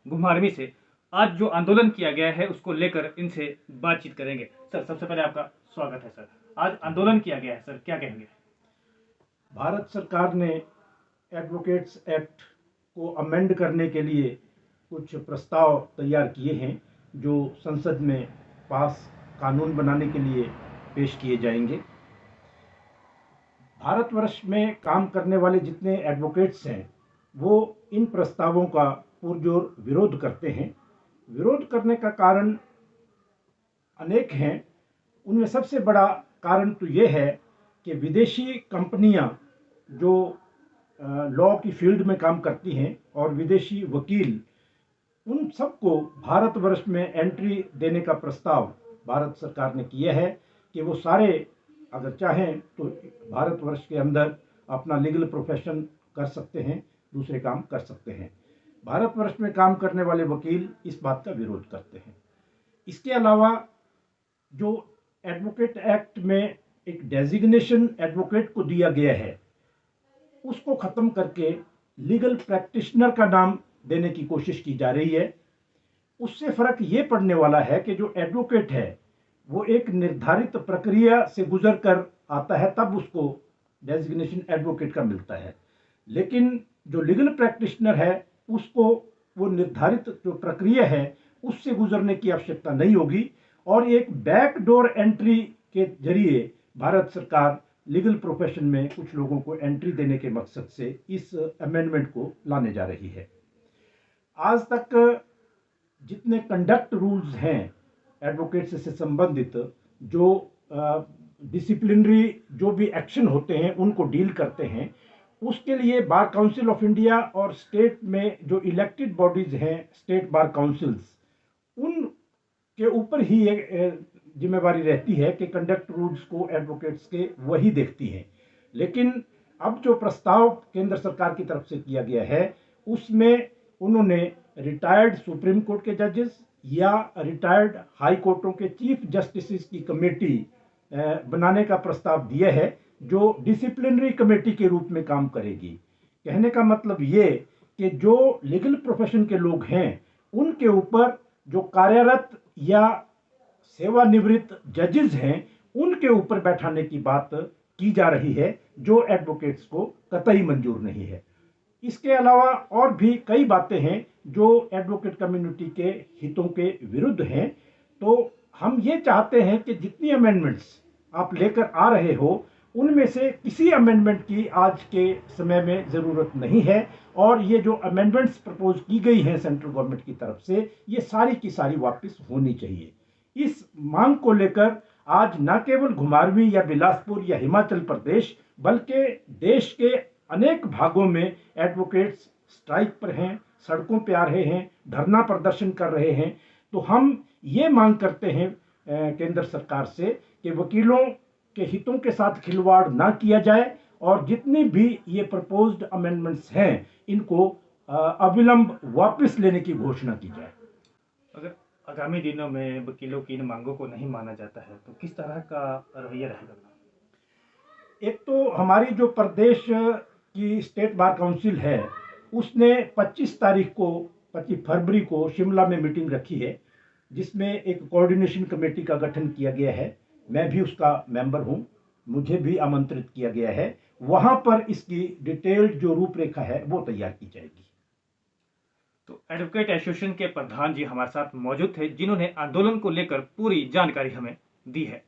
घुमारवीं से आज जो आंदोलन किया गया है उसको लेकर इनसे बातचीत करेंगे। सर, सबसे पहले आपका स्वागत है। सर, आज आंदोलन किया गया है, सर क्या कहेंगे? भारत सरकार ने एडवोकेट्स एक्ट को अमेंड करने के लिए कुछ प्रस्ताव तैयार किए हैं जो संसद में पास कानून बनाने के लिए पेश किए जाएंगे। भारतवर्ष में काम करने वाले जितने एडवोकेट्स हैं वो इन प्रस्तावों का पुरजोर विरोध करते हैं। विरोध करने का कारण अनेक हैं। उनमें सबसे बड़ा कारण तो ये है कि विदेशी कंपनियां जो लॉ की फील्ड में काम करती हैं और विदेशी वकील, उन सबको भारतवर्ष में एंट्री देने का प्रस्ताव भारत सरकार ने किया है कि वो सारे अगर चाहें तो भारतवर्ष के अंदर अपना लीगल प्रोफेशन कर सकते हैं, दूसरे काम कर सकते हैं। भारतवर्ष में काम करने वाले वकील इस बात का विरोध करते हैं। इसके अलावा जो एडवोकेट एक्ट में एक डेजिग्नेशन एडवोकेट को दिया गया है उसको ख़त्म करके लीगल प्रैक्टिशनर का नाम देने की कोशिश की जा रही है। उससे फ़र्क ये पड़ने वाला है कि जो एडवोकेट है वो एक निर्धारित प्रक्रिया से गुजर कर आता है, तब उसको डेजिग्नेशन एडवोकेट का मिलता है। लेकिन जो लीगल प्रैक्टिशनर है उसको वो निर्धारित जो प्रक्रिया है उससे गुजरने की आवश्यकता नहीं होगी और एक बैकडोर एंट्री के जरिए भारत सरकार लीगल प्रोफेशन में कुछ लोगों को एंट्री देने के मकसद से इस अमेंडमेंट को लाने जा रही है। आज तक जितने कंडक्ट रूल्स हैं एडवोकेट्स से संबंधित, जो डिसिप्लिनरी जो भी एक्शन होते हैं उनको डील करते हैं, उसके लिए बार काउंसिल ऑफ इंडिया और स्टेट में जो इलेक्टेड बॉडीज हैं, स्टेट बार काउंसिल्स, उन के ऊपर ही ये जिम्मेवारी रहती है कि कंडक्ट रूल्स को एडवोकेट्स के वही देखती हैं। लेकिन अब जो प्रस्ताव केंद्र सरकार की तरफ से किया गया है उसमें उन्होंने रिटायर्ड सुप्रीम कोर्ट के जजेस या रिटायर्ड हाई कोर्टों के चीफ जस्टिस की कमेटी बनाने का प्रस्ताव दिया है जो डिसिप्लिनरी कमेटी के रूप में काम करेगी। कहने का मतलब ये कि जो लीगल प्रोफेशन के लोग हैं उनके ऊपर जो कार्यरत या सेवानिवृत्त जजेस हैं उनके ऊपर बैठाने की बात की जा रही है जो एडवोकेट्स को कतई मंजूर नहीं है। इसके अलावा और भी कई बातें हैं जो एडवोकेट कम्युनिटी के हितों के विरुद्ध हैं। तो हम ये चाहते हैं कि जितनी अमेंडमेंट्स आप लेकर आ रहे हो उनमें से किसी अमेंडमेंट की आज के समय में ज़रूरत नहीं है और ये जो अमेंडमेंट्स प्रपोज की गई हैं सेंट्रल गवर्नमेंट की तरफ से, ये सारी की सारी वापस होनी चाहिए। इस मांग को लेकर आज न केवल घुमारवीं या बिलासपुर या हिमाचल प्रदेश बल्कि देश के अनेक भागों में एडवोकेट्स स्ट्राइक पर हैं, सड़कों पर आ रहे हैं, धरना प्रदर्शन कर रहे हैं। तो हम ये मांग करते हैं केंद्र सरकार से कि वकीलों के हितों के साथ खिलवाड़ ना किया जाए और जितनी भी ये प्रपोज्ड अमेंडमेंट्स हैं इनको अविलंब वापस लेने की घोषणा की जाए। अगर आगामी दिनों में वकीलों की इन मांगों को नहीं माना जाता है तो किस तरह का रवैया रहेगा? एक तो हमारी जो प्रदेश की स्टेट बार काउंसिल है उसने 25 फरवरी को शिमला में मीटिंग रखी है जिसमें एक कोऑर्डिनेशन कमेटी का गठन किया गया है। मैं भी उसका मेंबर हूं, मुझे भी आमंत्रित किया गया है। वहां पर इसकी डिटेल्ड जो रूपरेखा है वो तैयार की जाएगी। तो एडवोकेट एसोसिएशन के प्रधान जी हमारे साथ मौजूद थे जिन्होंने आंदोलन को लेकर पूरी जानकारी हमें दी है।